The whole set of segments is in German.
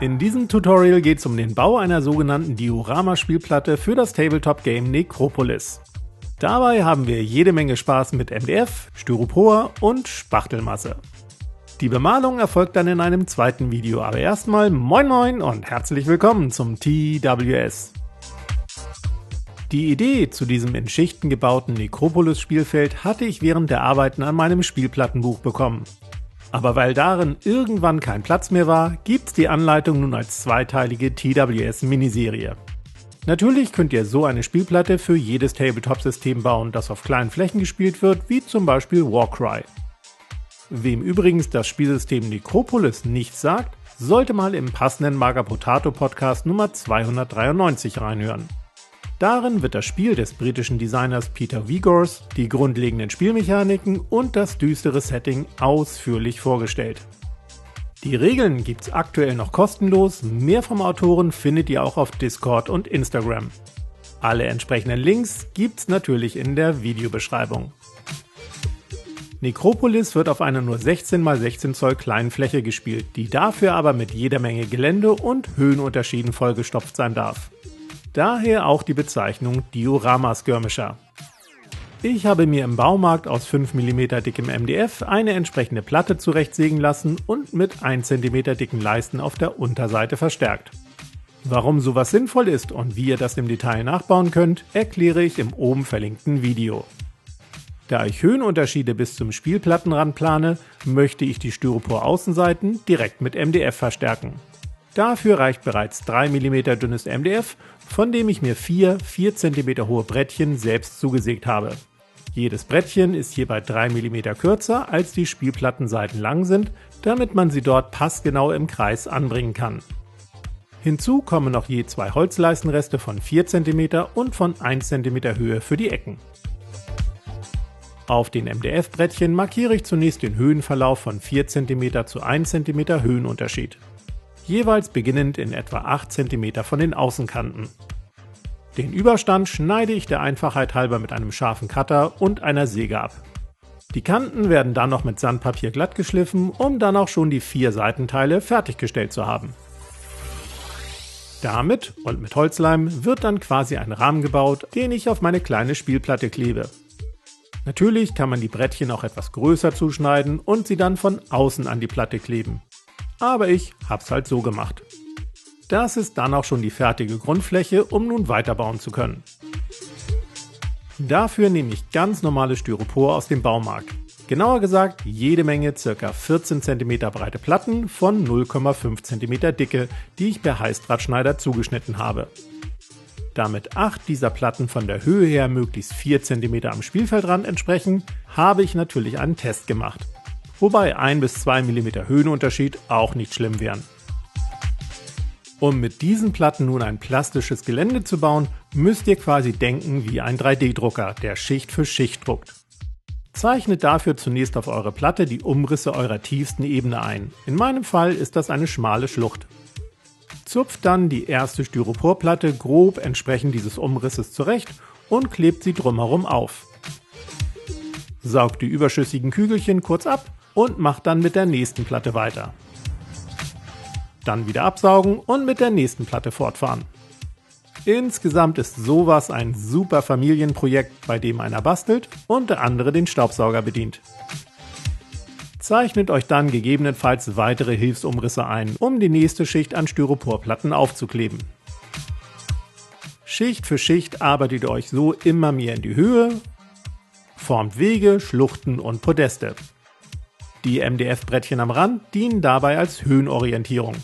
In diesem Tutorial geht es um den Bau einer sogenannten Diorama-Spielplatte für das Tabletop-Game Necropolis. Dabei haben wir jede Menge Spaß mit MDF, Styropor und Spachtelmasse. Die Bemalung erfolgt dann in einem zweiten Video, aber erstmal moin moin und herzlich willkommen zum TWS. Die Idee zu diesem in Schichten gebauten Necropolis-Spielfeld hatte ich während der Arbeiten an meinem Spielplattenbuch bekommen. Aber weil darin irgendwann kein Platz mehr war, gibt's die Anleitung nun als zweiteilige TWS-Miniserie. Natürlich könnt ihr so eine Spielplatte für jedes Tabletop-System bauen, das auf kleinen Flächen gespielt wird, wie zum Beispiel Warcry. Wem übrigens das Spielsystem Necropolis nichts sagt, sollte mal im passenden Maga Potato Podcast Nummer 293 reinhören. Darin wird das Spiel des britischen Designers Peter Vigors, die grundlegenden Spielmechaniken und das düstere Setting ausführlich vorgestellt. Die Regeln gibt's aktuell noch kostenlos, mehr vom Autoren findet ihr auch auf Discord und Instagram. Alle entsprechenden Links gibt's natürlich in der Videobeschreibung. Necropolis wird auf einer nur 16 x 16 Zoll kleinen Fläche gespielt, die dafür aber mit jeder Menge Gelände und Höhenunterschieden vollgestopft sein darf. Daher auch die Bezeichnung Diorama-Skirmisher. Ich habe mir im Baumarkt aus 5 mm dickem MDF eine entsprechende Platte zurechtsägen lassen und mit 1 cm dicken Leisten auf der Unterseite verstärkt. Warum sowas sinnvoll ist und wie ihr das im Detail nachbauen könnt, erkläre ich im oben verlinkten Video. Da ich Höhenunterschiede bis zum Spielplattenrand plane, möchte ich die Styropor-Außenseiten direkt mit MDF verstärken. Dafür reicht bereits 3 mm dünnes MDF, von dem ich mir 4 cm hohe Brettchen selbst zugesägt habe. Jedes Brettchen ist hierbei 3 mm kürzer als die Spielplattenseiten lang sind, damit man sie dort passgenau im Kreis anbringen kann. Hinzu kommen noch je 2 Holzleistenreste von 4 cm und von 1 cm Höhe für die Ecken. Auf den MDF-Brettchen markiere ich zunächst den Höhenverlauf von 4 cm zu 1 cm Höhenunterschied. Jeweils beginnend in etwa 8 cm von den Außenkanten. Den Überstand schneide ich der Einfachheit halber mit einem scharfen Cutter und einer Säge ab. Die Kanten werden dann noch mit Sandpapier glatt geschliffen, um dann auch schon die 4 Seitenteile fertiggestellt zu haben. Damit und mit Holzleim wird dann quasi ein Rahmen gebaut, den ich auf meine kleine Spielplatte klebe. Natürlich kann man die Brettchen auch etwas größer zuschneiden und sie dann von außen an die Platte kleben. Aber ich hab's halt so gemacht. Das ist dann auch schon die fertige Grundfläche, um nun weiterbauen zu können. Dafür nehme ich ganz normales Styropor aus dem Baumarkt. Genauer gesagt jede Menge ca. 14 cm breite Platten von 0,5 cm Dicke, die ich per Heißdrahtschneider zugeschnitten habe. Damit 8 dieser Platten von der Höhe her möglichst 4 cm am Spielfeldrand entsprechen, habe ich natürlich einen Test gemacht. Wobei 1 bis 2 mm Höhenunterschied auch nicht schlimm wären. Um mit diesen Platten nun ein plastisches Gelände zu bauen, müsst ihr quasi denken wie ein 3D-Drucker, der Schicht für Schicht druckt. Zeichnet dafür zunächst auf eure Platte die Umrisse eurer tiefsten Ebene ein. In meinem Fall ist das eine schmale Schlucht. Zupft dann die erste Styroporplatte grob entsprechend dieses Umrisses zurecht und klebt sie drumherum auf. Saugt die überschüssigen Kügelchen kurz ab und macht dann mit der nächsten Platte weiter. Dann wieder absaugen und mit der nächsten Platte fortfahren. Insgesamt ist sowas ein super Familienprojekt, bei dem einer bastelt und der andere den Staubsauger bedient. Zeichnet euch dann gegebenenfalls weitere Hilfsumrisse ein, um die nächste Schicht an Styroporplatten aufzukleben. Schicht für Schicht arbeitet ihr euch so immer mehr in die Höhe, formt Wege, Schluchten und Podeste. Die MDF-Brettchen am Rand dienen dabei als Höhenorientierung.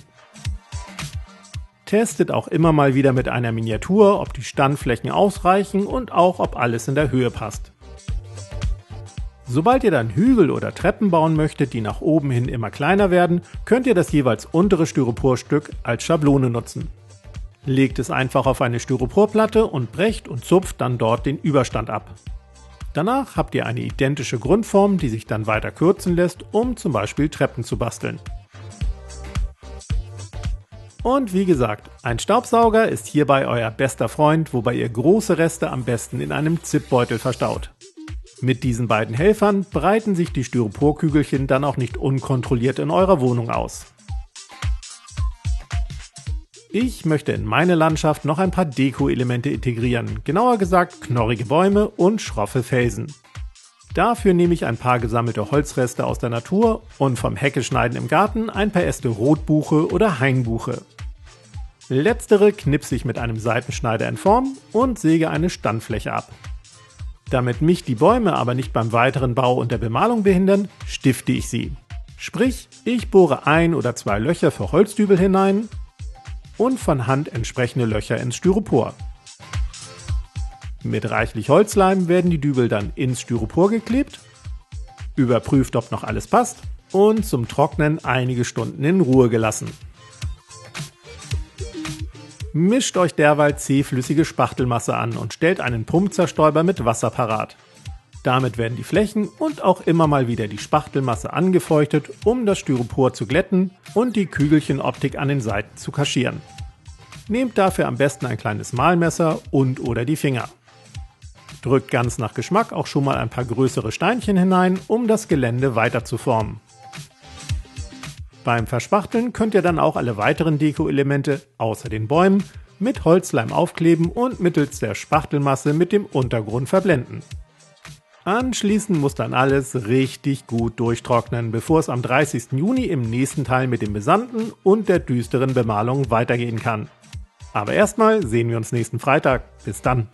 Testet auch immer mal wieder mit einer Miniatur, ob die Standflächen ausreichen und auch ob alles in der Höhe passt. Sobald ihr dann Hügel oder Treppen bauen möchtet, die nach oben hin immer kleiner werden, könnt ihr das jeweils untere Styroporstück als Schablone nutzen. Legt es einfach auf eine Styroporplatte und brecht und zupft dann dort den Überstand ab. Danach habt ihr eine identische Grundform, die sich dann weiter kürzen lässt, um zum Beispiel Treppen zu basteln. Und wie gesagt, ein Staubsauger ist hierbei euer bester Freund, wobei ihr große Reste am besten in einem Zipbeutel verstaut. Mit diesen beiden Helfern breiten sich die Styroporkügelchen dann auch nicht unkontrolliert in eurer Wohnung aus. Ich möchte in meine Landschaft noch ein paar Deko-Elemente integrieren, genauer gesagt knorrige Bäume und schroffe Felsen. Dafür nehme ich ein paar gesammelte Holzreste aus der Natur und vom Heckeschneiden im Garten ein paar Äste Rotbuche oder Hainbuche. Letztere knipse ich mit einem Seitenschneider in Form und säge eine Standfläche ab. Damit mich die Bäume aber nicht beim weiteren Bau und der Bemalung behindern, stifte ich sie. Sprich, ich bohre 1 oder 2 Löcher für Holzdübel hinein und von Hand entsprechende Löcher ins Styropor. Mit reichlich Holzleim werden die Dübel dann ins Styropor geklebt, überprüft, ob noch alles passt und zum Trocknen einige Stunden in Ruhe gelassen. Mischt euch derweil zähflüssige Spachtelmasse an und stellt einen Pumpzerstäuber mit Wasser parat. Damit werden die Flächen und auch immer mal wieder die Spachtelmasse angefeuchtet, um das Styropor zu glätten und die Kügelchenoptik an den Seiten zu kaschieren. Nehmt dafür am besten ein kleines Mahlmesser und/oder die Finger. Drückt ganz nach Geschmack auch schon mal ein paar größere Steinchen hinein, um das Gelände weiter zu formen. Beim Verspachteln könnt ihr dann auch alle weiteren Deko-Elemente, außer den Bäumen, mit Holzleim aufkleben und mittels der Spachtelmasse mit dem Untergrund verblenden. Anschließend muss dann alles richtig gut durchtrocknen, bevor es am 30. Juni im nächsten Teil mit dem Besanden und der düsteren Bemalung weitergehen kann. Aber erstmal sehen wir uns nächsten Freitag. Bis dann!